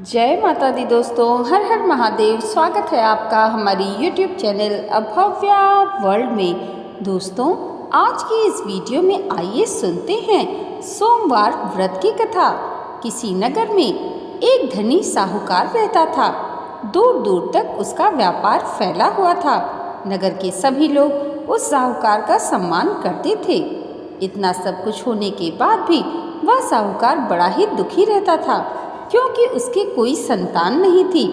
जय माता दी दोस्तों, हर हर महादेव। स्वागत है आपका हमारी YouTube चैनल अभव्या वर्ल्ड में। दोस्तों, आज की इस वीडियो में आइए सुनते हैं सोमवार व्रत की कथा। किसी नगर में एक धनी साहूकार रहता था। दूर दूर तक उसका व्यापार फैला हुआ था। नगर के सभी लोग उस साहूकार का सम्मान करते थे। इतना सब कुछ होने के बाद भी वह साहूकार बड़ा ही दुखी रहता था, क्योंकि उसके कोई संतान नहीं थी,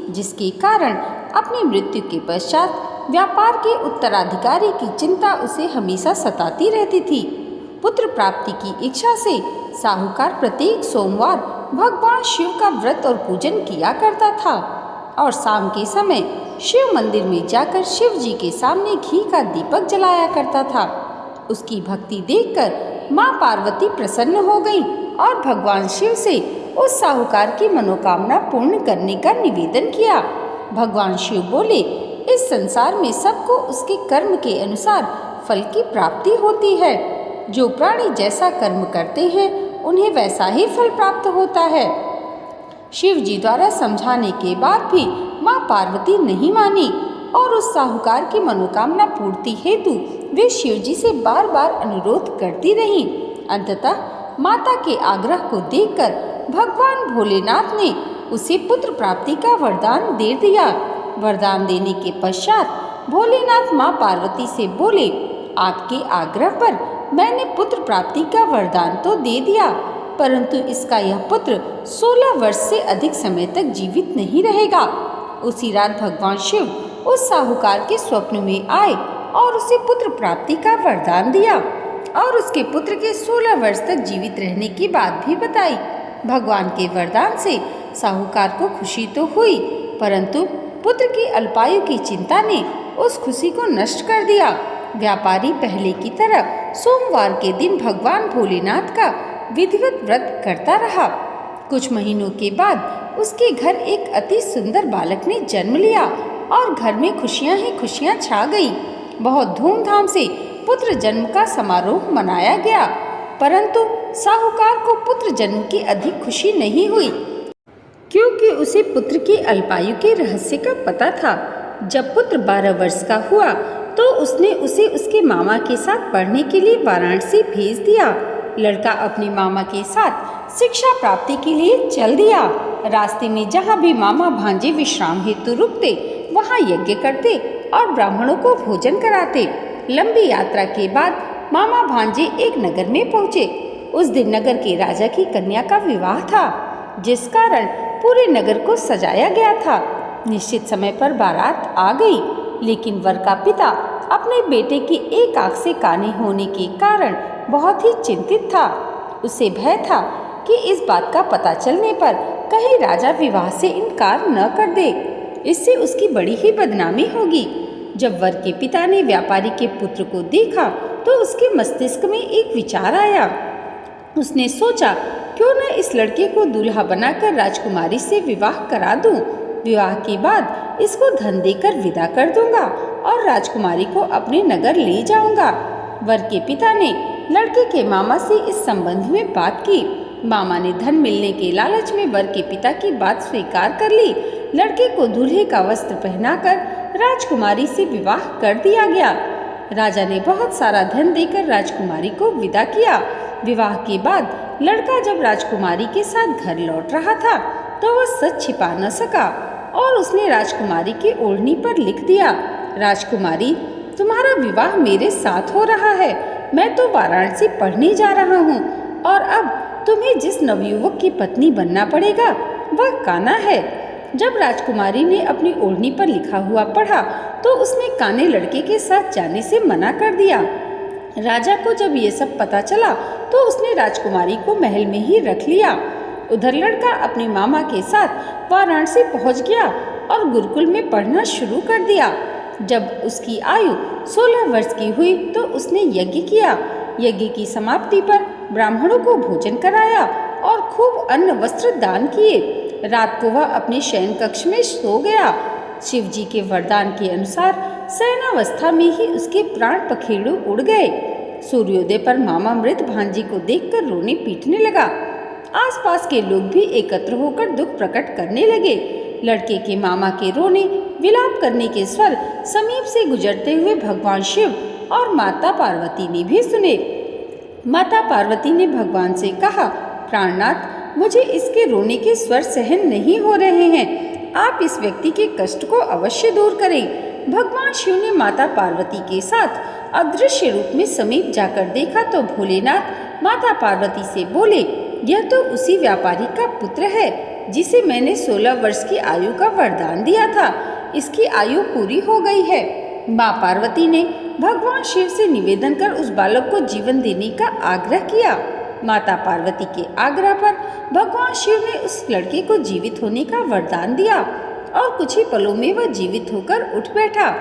जिसके कारण अपनी मृत्यु के पश्चात व्यापार के उत्तराधिकारी की चिंता उसे हमेशा सताती रहती थी। पुत्र प्राप्ति की इच्छा से साहूकार प्रत्येक सोमवार भगवान शिव का व्रत और पूजन किया करता था और शाम के समय शिव मंदिर में जाकर शिव जी के सामने घी का दीपक जलाया करता था। उसकी भक्ति देखकर माँ पार्वती प्रसन्न हो गई और भगवान शिव से उस साहूकार की मनोकामना पूर्ण करने का निवेदन किया। भगवान शिव बोले, इस संसार में सबको उसके कर्म के अनुसार फल की प्राप्ति होती है। जो प्राणी जैसा कर्म करते हैं उन्हें वैसा ही फल प्राप्त होता है। शिव जी द्वारा समझाने के बाद भी माँ पार्वती नहीं मानी और उस साहूकार की मनोकामना पूर्ति हेतु वे शिव जी से बार बार अनुरोध करती रहीं। अंततः माता के आग्रह को देखकर भगवान भोलेनाथ ने उसे पुत्र प्राप्ति का वरदान दे दिया। वरदान देने के पश्चात भोलेनाथ माँ पार्वती से बोले, आपके आग्रह पर मैंने पुत्र प्राप्ति का वरदान तो दे दिया, परंतु इसका यह पुत्र 16 वर्ष से अधिक समय तक जीवित नहीं रहेगा। उसी रात भगवान शिव उस साहूकार के स्वप्न में आए और उसे पुत्र प्राप्ति का वरदान दिया और उसके पुत्र के 16 वर्ष तक जीवित रहने की बात भी बताई। भगवान के वरदान से साहूकार को खुशी तो हुई, परंतु पुत्र की अल्पायु की चिंता ने उस खुशी को नष्ट कर दिया। व्यापारी पहले की तरह सोमवार के दिन भगवान भोलेनाथ का विधिवत व्रत करता रहा। कुछ महीनों के बाद उसके घर एक अति सुंदर बालक ने जन्म लिया और घर में खुशियां ही खुशियां छा गई। बहुत धूमधाम से पुत्र जन्म का समारोह मनाया गया, परंतु साहूकार को पुत्र जन्म की अधिक खुशी नहीं हुई, क्योंकि उसे पुत्र की अल्पायु के रहस्य का पता था। जब पुत्र 12 वर्ष का हुआ तो उसने उसे उसके मामा के साथ पढ़ने के लिए वाराणसी भेज दिया। लड़का अपने मामा के साथ शिक्षा प्राप्ति के लिए चल दिया। रास्ते में जहाँ भी मामा भांजे विश्राम हेतु रुकते, वहाँ यज्ञ करते और ब्राह्मणों को भोजन कराते। लंबी यात्रा के बाद मामा भांजे एक नगर में पहुँचे। उस दिन नगर के राजा की कन्या का विवाह था, जिस कारण पूरे नगर को सजाया गया था। निश्चित समय पर बारात आ गई, लेकिन वर का पिता अपने बेटे की एक आंख से काने होने के कारण बहुत ही चिंतित था। उसे भय था कि इस बात का पता चलने पर कहीं राजा विवाह से इनकार न कर दे, इससे उसकी बड़ी ही बदनामी होगी। जब वर के पिता ने व्यापारी के पुत्र को देखा तो उसके मस्तिष्क में एक विचार आया। उसने सोचा, क्यों न इस लड़के को दूल्हा बनाकर राजकुमारी से विवाह करा दूं। विवाह के बाद इसको धन देकर विदा कर दूंगा और राजकुमारी को अपने नगर ले जाऊंगा। वर के पिता ने लड़के के मामा से इस संबंध में बात की। मामा ने धन मिलने के लालच में वर के पिता की बात स्वीकार कर ली। लड़के को दूल्हे का वस्त्र पहनाकर राजकुमारी से विवाह कर दिया गया। राजा ने बहुत सारा धन देकर राजकुमारी को विदा किया। विवाह के बाद लड़का जब राजकुमारी के साथ घर लौट रहा था तो वह सच छिपा न सका और उसने राजकुमारी की ओढ़नी पर लिख दिया, राजकुमारी, तुम्हारा विवाह मेरे साथ हो रहा है। मैं तो वाराणसी पढ़ने जा रहा हूँ और अब तुम्हें जिस नवयुवक की पत्नी बनना पड़ेगा वह काना है। जब राजकुमारी ने अपनी ओढ़नी पर लिखा हुआ पढ़ा तो उसने काने लड़के के साथ जाने से मना कर दिया। राजा को जब ये सब पता चला तो उसने राजकुमारी को महल में ही रख लिया। उधर लड़का अपने मामा के साथ वाराणसी पहुंच गया और गुरुकुल में पढ़ना शुरू कर दिया। जब उसकी आयु 16 वर्ष की हुई तो उसने यज्ञ किया। यज्ञ की समाप्ति पर ब्राह्मणों को भोजन कराया और खूब अन्न वस्त्र दान किए। रात को वह अपने शयन कक्ष में सो गया। शिव जी के वरदान के अनुसार शयनावस्था में ही उसके प्राण पखेरु उड़ गए। सूर्योदय पर मामा मृत भांजी को देखकर रोने पीटने लगा। आसपास के लोग भी एकत्र होकर दुख प्रकट करने लगे। लड़के के मामा के रोने विलाप करने के स्वर समीप से गुजरते हुए भगवान शिव और माता पार्वती ने भी सुने। माता पार्वती ने भगवान से कहा, प्राणनाथ, मुझे इसके रोने के स्वर सहन नहीं हो रहे हैं, आप इस व्यक्ति के कष्ट को अवश्य दूर करें। भगवान शिव ने माता पार्वती के साथ अदृश्य रूप में समीप जाकर देखा तो भोलेनाथ माता पार्वती से बोले, यह तो उसी व्यापारी का पुत्र है जिसे मैंने 16 वर्ष की आयु का वरदान दिया था। इसकी आयु पूरी हो गई है। माँ पार्वती ने भगवान शिव से निवेदन कर उस बालक को जीवन देने का आग्रह किया। माता पार्वती के आग्रह पर भगवान शिव ने उस लड़के को जीवित होने का वरदान दिया और कुछ ही पलों में वह जीवित होकर उठ बैठा।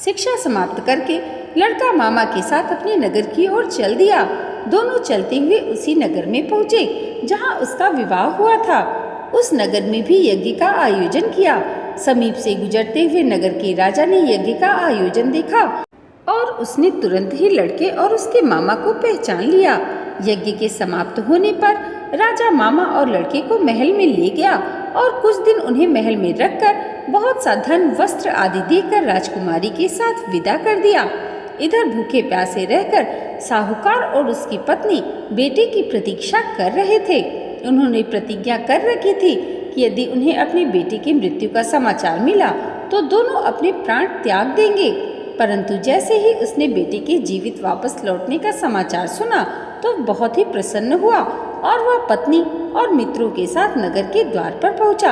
शिक्षा समाप्त करके लड़का मामा के साथ अपने नगर की ओर चल दिया। दोनों चलते हुए उसी नगर में पहुँचे जहाँ उसका विवाह हुआ था। उस नगर में भी यज्ञ का आयोजन किया। समीप से गुजरते हुए नगर के राजा ने यज्ञ का आयोजन देखा और उसने तुरंत ही लड़के और उसके मामा को पहचान लिया। यज्ञ के समाप्त होने पर राजा मामा और लड़के को महल में ले गया और कुछ दिन उन्हें महल में रखकर बहुत सा धन, वस्त्र आदि देकर राजकुमारी के साथ विदा कर दिया। इधर भूखे प्यासे रहकर साहूकार और उसकी पत्नी बेटे की प्रतीक्षा कर रहे थे। उन्होंने प्रतिज्ञा कर रखी थी कि यदि उन्हें अपने बेटे की मृत्यु का समाचार मिला तो दोनों अपने प्राण त्याग देंगे। परंतु जैसे ही उसने बेटे के जीवित वापस लौटने का समाचार सुना तो बहुत ही प्रसन्न हुआ और वह पत्नी और मित्रों के साथ नगर के द्वार पर पहुंचा।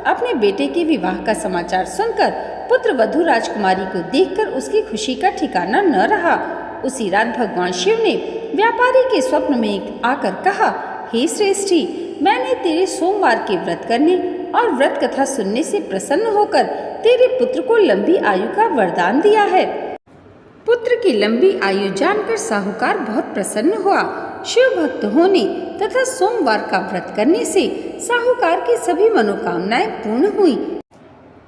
अपने बेटे के विवाह का समाचार सुनकर पुत्र वधू राजकुमारी को देखकर उसकी खुशी का ठिकाना न रहा। उसी रात भगवान शिव ने व्यापारी के स्वप्न में आकर कहा, हे श्रेष्ठी, मैंने तेरे सोमवार के व्रत करने और व्रत कथा सुनने से प्रसन्न होकर तेरे पुत्र को लंबी आयु का वरदान दिया है। पुत्र की लंबी आयु जानकर साहूकार बहुत प्रसन्न हुआ। शिव भक्त होने तथा सोमवार का व्रत करने से साहूकार की सभी मनोकामनाएं पूर्ण हुई।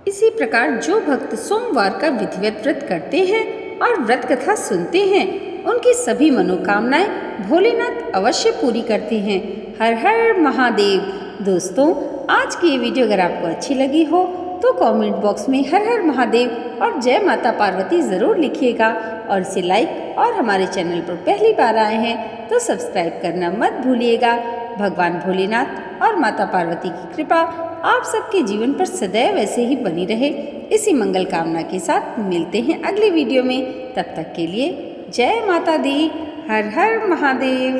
इसी प्रकार जो भक्त सोमवार का विधिवत व्रत करते हैं और व्रत कथा सुनते हैं, उनकी सभी मनोकामनाएं भोलेनाथ अवश्य पूरी करते हैं। हर हर महादेव। दोस्तों, आज की ये वीडियो अगर आपको अच्छी लगी हो तो कमेंट बॉक्स में हर हर महादेव और जय माता पार्वती ज़रूर लिखिएगा और इसे लाइक और हमारे चैनल पर पहली बार आए हैं तो सब्सक्राइब करना मत भूलिएगा। भगवान भोलेनाथ और माता पार्वती की कृपा आप सबके जीवन पर सदैव ऐसे ही बनी रहे, इसी मंगल कामना के साथ मिलते हैं अगली वीडियो में। तब तक के लिए जय माता दी। हर हर महादेव।